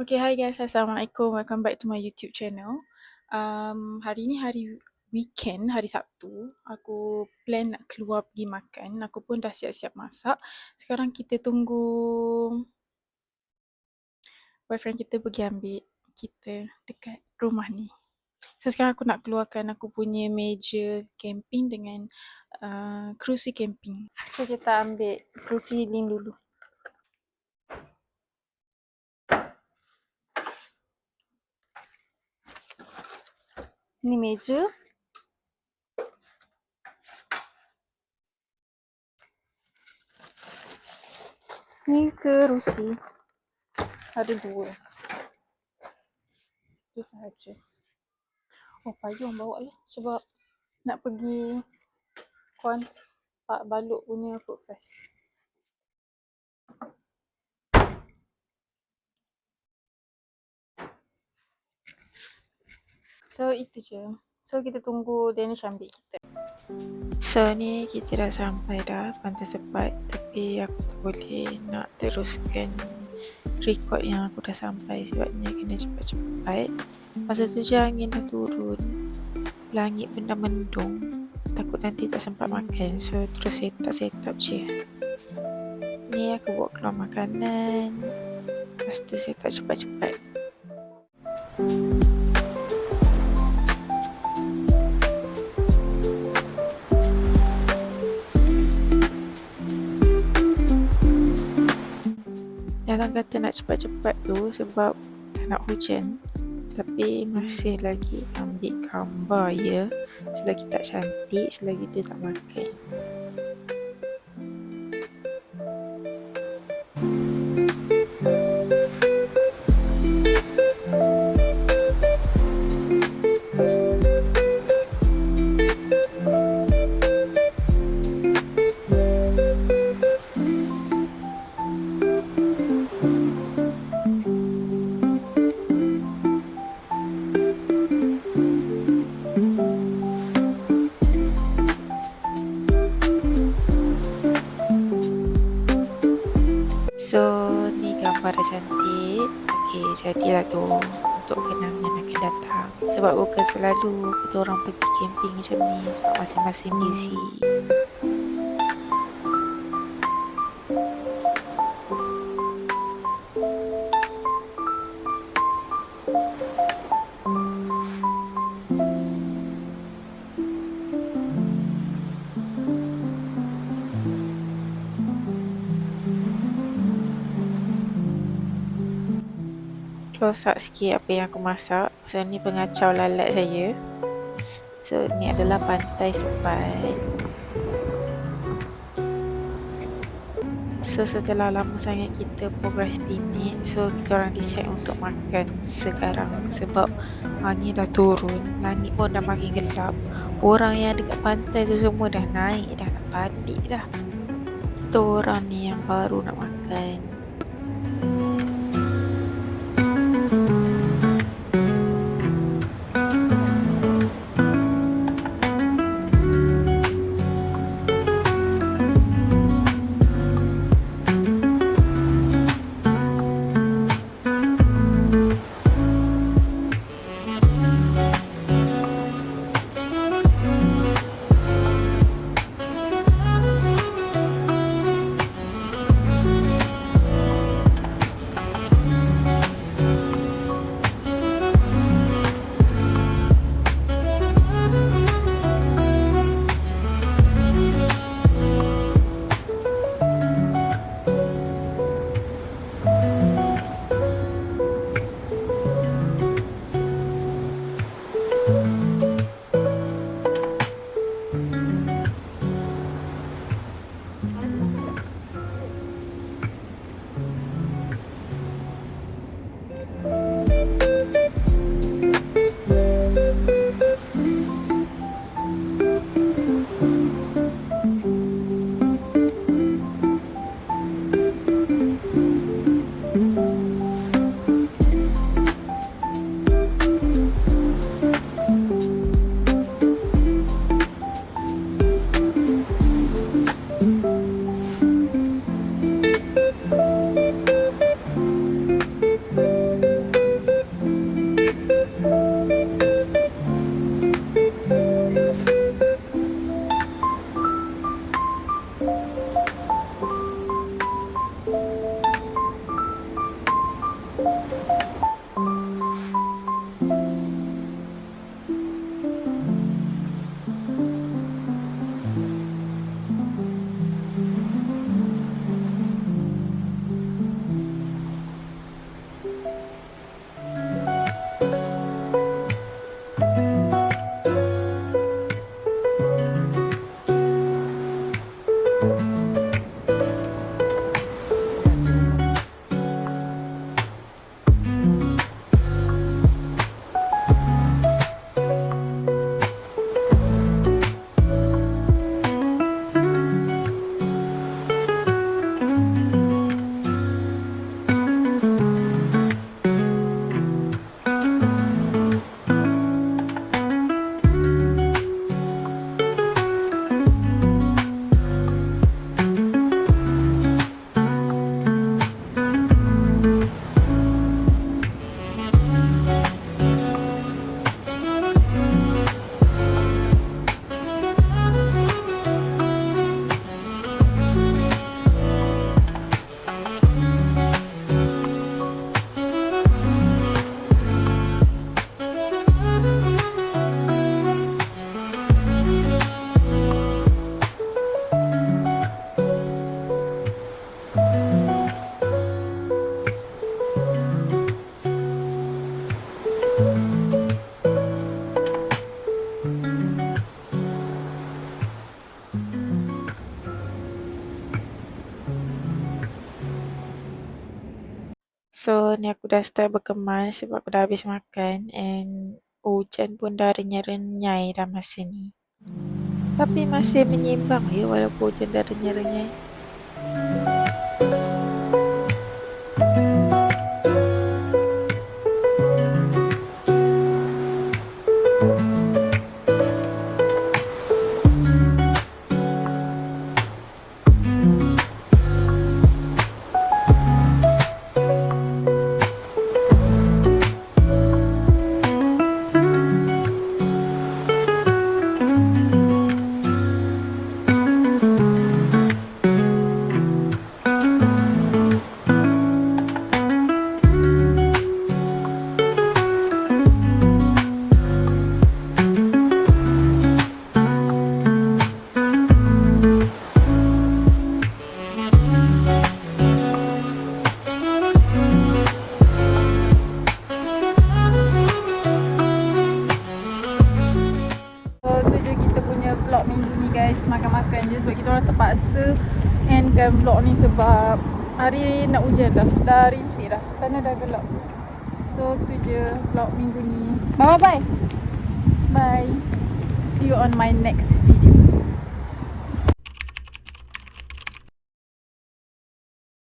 Okay, hi guys. Assalamualaikum. Welcome back to my YouTube channel. Hari ni hari weekend, hari Sabtu. Aku plan nak keluar pergi makan. Aku pun dah siap-siap masak. Sekarang kita tunggu boyfriend kita pergi ambil kita dekat rumah ni. So sekarang aku nak keluarkan aku punya meja camping dengan kerusi camping. So kita ambil kerusi lin dulu. Ni meja. Ni kerusi. Ada dua. Itu sahaja. Oh, payung bawa lah sebab nak pergi Pak Balok punya food fest. So itu je. So kita tunggu Danish ambil kita. So ni kita dah sampai dah Pantai Sepat, tapi aku tak boleh nak teruskan record yang aku dah sampai sebabnya kena cepat-cepat. Masa tu je angin dah turun, langit benda mendung, takut nanti tak sempat makan. So terus set up je. Ni aku bawa keluar makanan, lepas tu set up cepat-cepat. Dalam kata nak cepat-cepat tu sebab dah nak hujan, tapi masih lagi ambil gambar ya. Selagi tak cantik, selagi dia tak makan. So ni gambar dah cantik. Okay, jadilah tu untuk kenangan akan datang. Sebab bukan selalu kita orang pergi camping macam ni sebab masing-masing busy. Close up sikit apa yang aku masak. So ni pengacau lalat saya. So ni adalah Pantai Sepat. So setelah lama sangat kita procrastinate, so kita orang decide untuk makan sekarang sebab angin dah turun, langit pun dah makin gelap. Orang yang dekat pantai tu semua dah naik dah, nak balik dah. Kita orang ni yang baru nak makan. So ni aku dah start berkemas sebab aku dah habis makan and hujan pun dah renyai-renyai dah masa ni. Tapi masih menyimbang ya walaupun hujan dah renyai-renyai. So tu je kita punya vlog minggu ni guys, makan-makan je sebab kita orang terpaksa endkan vlog ni sebab hari nak hujan dah rintik dah, sana dah gelap. So tu je vlog minggu ni. Bye bye. Bye. See you on my next video.